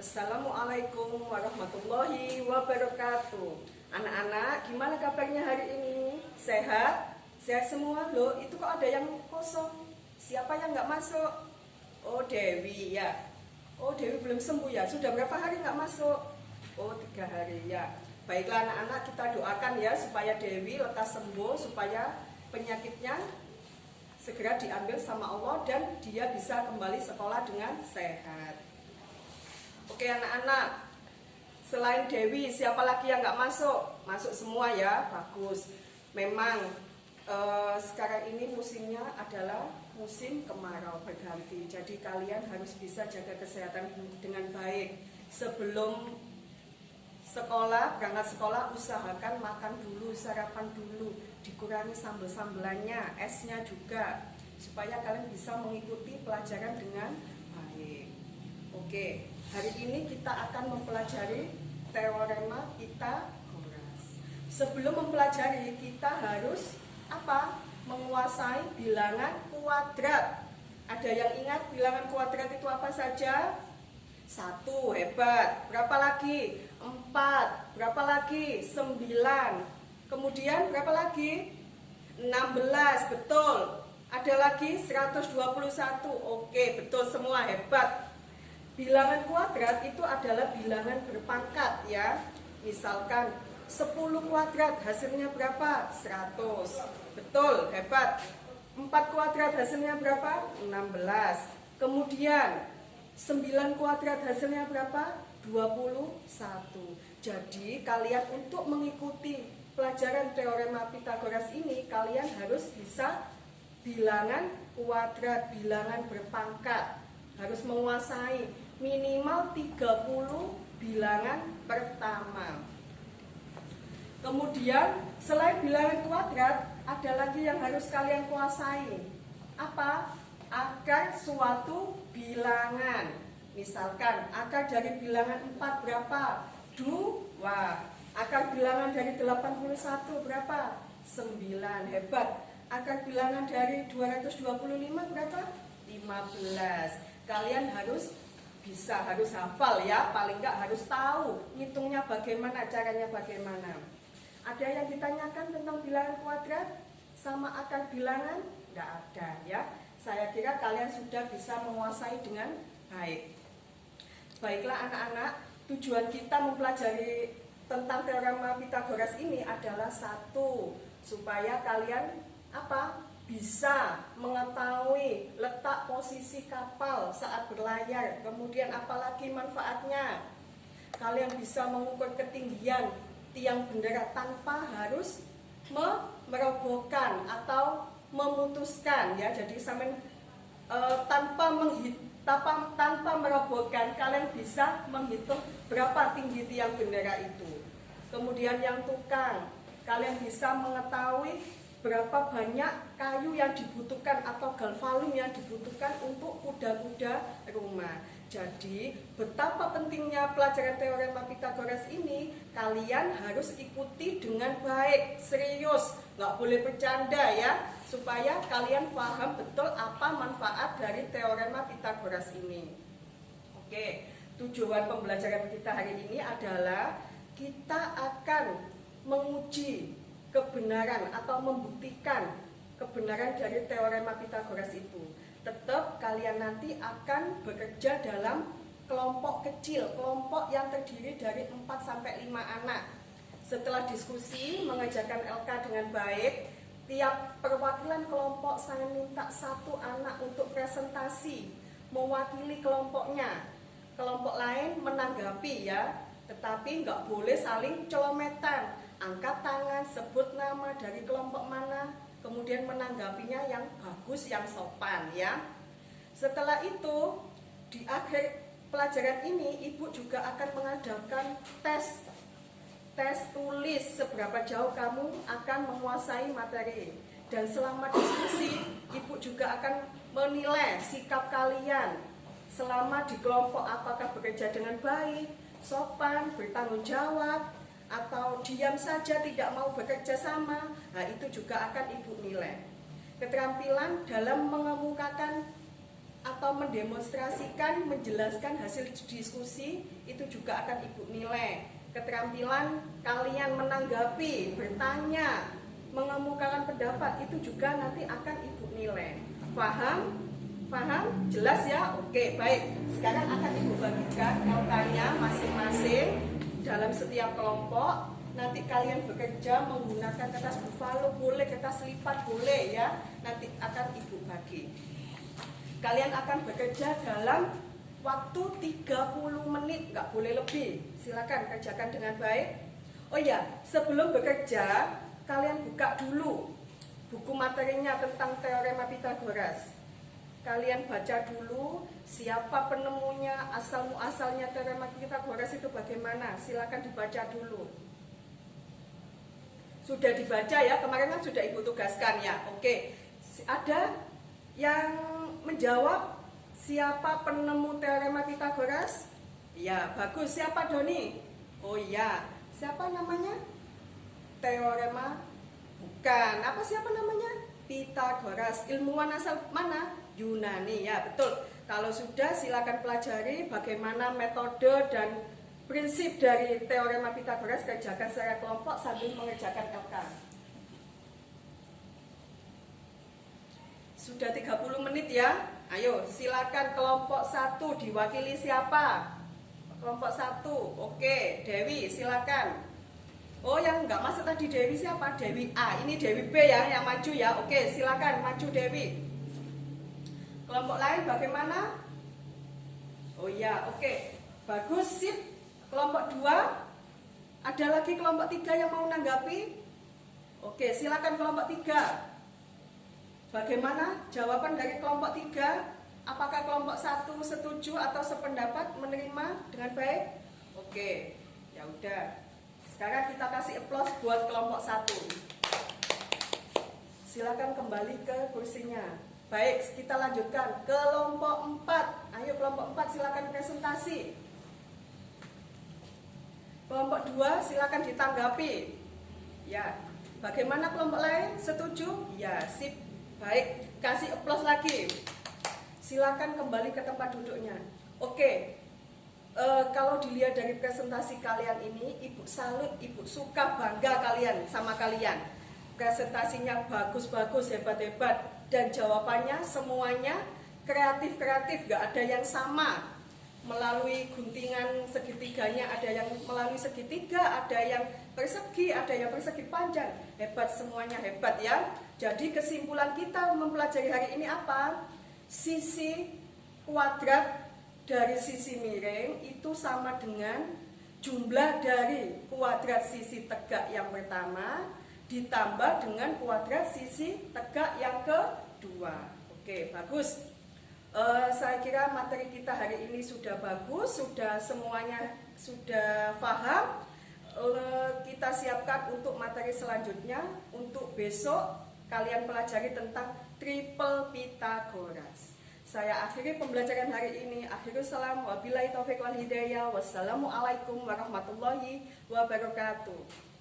Assalamualaikum warahmatullahi wabarakatuh. Anak-anak, gimana kabarnya hari ini? Sehat? Sehat semua? Loh, itu kok ada yang kosong? Siapa yang nggak masuk? Oh, Dewi ya. Oh, Dewi belum sembuh ya? Sudah berapa hari nggak masuk? Oh, 3 hari ya. Baiklah anak-anak, kita doakan ya supaya Dewi lekas sembuh, supaya penyakitnya segera diambil sama Allah dan dia bisa kembali sekolah dengan sehat. Oke anak-anak, selain Dewi siapa lagi yang nggak masuk? Masuk semua ya, bagus. Memang sekarang ini musimnya adalah musim kemarau berganti. Jadi kalian harus bisa jaga kesehatan dengan baik. Sebelum berangkat sekolah usahakan makan dulu, sarapan dulu, dikurangi sambal-sambelannya, esnya juga, supaya kalian bisa mengikuti pelajaran dengan baik. Oke, hari ini kita akan mempelajari teorema Pythagoras. Sebelum mempelajari, kita harus menguasai bilangan kuadrat. Ada yang ingat bilangan kuadrat itu apa saja? 1, hebat. Berapa lagi? 4. Berapa lagi? 9. Kemudian berapa lagi? 16, betul. Ada lagi 121. Oke, betul semua, hebat. Bilangan kuadrat itu adalah bilangan berpangkat ya. Misalkan 10 kuadrat hasilnya berapa? 100. Betul, hebat. 4 kuadrat hasilnya berapa? 16. Kemudian 9 kuadrat hasilnya berapa? 21. Jadi kalian untuk mengikuti pelajaran teorema Pythagoras ini, kalian harus bisa bilangan kuadrat, bilangan berpangkat. Harus menguasai minimal 30 bilangan pertama. Kemudian selain bilangan kuadrat, ada lagi yang harus kalian kuasai. Apa? Akar suatu bilangan. Misalkan akar dari bilangan 4 berapa? 2. Akar bilangan dari 81 berapa? 9. Hebat. Akar bilangan dari 225 berapa? 15. Kalian harus bisa, harus hafal ya, paling nggak harus tahu ngitungnya bagaimana, caranya bagaimana. Ada yang ditanyakan tentang bilangan kuadrat sama akar bilangan? Nggak ada ya. Saya kira kalian sudah bisa menguasai dengan baik. Baiklah anak-anak, tujuan kita mempelajari tentang teorema Pythagoras ini adalah 1, supaya kalian bisa mengetahui letak posisi kapal saat berlayar. Kemudian apalagi manfaatnya? Kalian bisa mengukur ketinggian tiang bendera tanpa harus merobohkan atau memutuskan ya. Jadi tanpa merobohkan, kalian bisa menghitung berapa tinggi tiang bendera itu. Kemudian yang tukang, kalian bisa mengetahui berapa banyak kayu yang dibutuhkan atau galvalum yang dibutuhkan untuk kuda-kuda rumah. Jadi betapa pentingnya pelajaran teorema Pythagoras ini, kalian harus ikuti dengan baik, serius, nggak boleh bercanda ya, supaya kalian paham betul apa manfaat dari teorema Pythagoras ini. Oke, tujuan pembelajaran kita hari ini adalah kita akan menguji kebenaran atau membuktikan kebenaran dari teorema Pythagoras itu. Tetap kalian nanti akan bekerja dalam kelompok kecil, kelompok yang terdiri dari 4-5 anak. Setelah diskusi, mengerjakan LK dengan baik, tiap perwakilan kelompok saya minta 1 anak untuk presentasi, mewakili kelompoknya. Kelompok lain menanggapi ya, tetapi nggak boleh saling celometan. Angkat tangan, sebut nama dari kelompok mana, kemudian menanggapinya yang bagus, yang sopan ya. Setelah itu, di akhir pelajaran ini, Ibu juga akan mengadakan tes tulis seberapa jauh kamu akan menguasai materi. Dan selama diskusi, Ibu juga akan menilai sikap kalian selama di kelompok, apakah bekerja dengan baik, sopan, bertanggung jawab, atau diam saja tidak mau bekerja sama. Nah, itu juga akan Ibu nilai. Keterampilan dalam mengemukakan atau mendemonstrasikan, menjelaskan hasil diskusi itu juga akan Ibu nilai. Keterampilan kalian menanggapi, bertanya, mengemukakan pendapat itu juga nanti akan Ibu nilai. Paham? Paham? Jelas ya? Oke, baik. Sekarang akan Ibu bagikan LK-nya masing-masing dalam setiap kelompok. Nanti kalian bekerja menggunakan kertas buffalo boleh, kertas lipat boleh ya. Nanti akan Ibu bagi. Kalian akan bekerja dalam waktu 30 menit, nggak boleh lebih. Silakan kerjakan dengan baik. Oh ya, sebelum bekerja, kalian buka dulu buku materinya tentang teorema Pitagoras. Kalian baca dulu siapa penemunya, asal-muasalnya teorema Pitagoras itu bagaimana. Silakan dibaca dulu. Sudah dibaca ya, kemarin kan sudah Ibu tugaskan ya. Oke, ada yang menjawab siapa penemu teorema Pitagoras? Ya, bagus. Siapa Doni? Oh iya, siapa namanya? Teorema bukan. Apa siapa namanya? Pitagoras. Ilmuwan asal mana? Yunani. Ya, betul. Kalau sudah silakan pelajari bagaimana metode dan prinsip dari teorema Pitagoras, kerjakan secara kelompok sambil mengerjakan LK. Sudah 30 menit ya. Ayo silakan kelompok 1 diwakili siapa? Kelompok 1. Oke, Dewi silakan. Oh, yang nggak masuk tadi Dewi siapa? Dewi A. Ini Dewi B ya yang maju ya. Oke, silakan maju Dewi. Kelompok lain bagaimana? Oh iya, oke. Bagus, sip. Kelompok 2. Ada lagi kelompok 3 yang mau menanggapi? Oke, silakan kelompok 3. Bagaimana jawaban dari kelompok 3? Apakah kelompok 1 setuju atau sependapat menerima dengan baik? Oke, ya udah. Sekarang kita kasih applause buat kelompok 1. Silakan kembali ke kursinya. Baik, kita lanjutkan kelompok 4. Ayo kelompok 4 silakan presentasi. Kelompok 2 silakan ditanggapi. Ya, bagaimana kelompok lain? Setuju? Ya, sip. Baik, kasih applause lagi. Silakan kembali ke tempat duduknya. Oke, kalau dilihat dari presentasi kalian ini, Ibu salut, Ibu suka, bangga kalian sama kalian. Presentasinya bagus-bagus, hebat-hebat, dan jawabannya semuanya kreatif-kreatif, gak ada yang sama. Melalui guntingan segitiganya, ada yang melalui segitiga, ada yang persegi, ada yang persegi panjang. Hebat, semuanya hebat ya. Jadi kesimpulan kita mempelajari hari ini apa? Sisi kuadrat dari sisi miring itu sama dengan jumlah dari kuadrat sisi tegak yang pertama ditambah dengan kuadrat sisi tegak yang kedua. Oke, bagus. Saya kira materi kita hari ini sudah bagus, sudah semuanya sudah paham. Kita siapkan untuk materi selanjutnya. Untuk besok kalian pelajari tentang triple Pitagoras. Saya akhiri pembelajaran hari ini. Akhirul salam, wabillahi taufiq wal hidayah. Wassalamualaikum warahmatullahi wabarakatuh.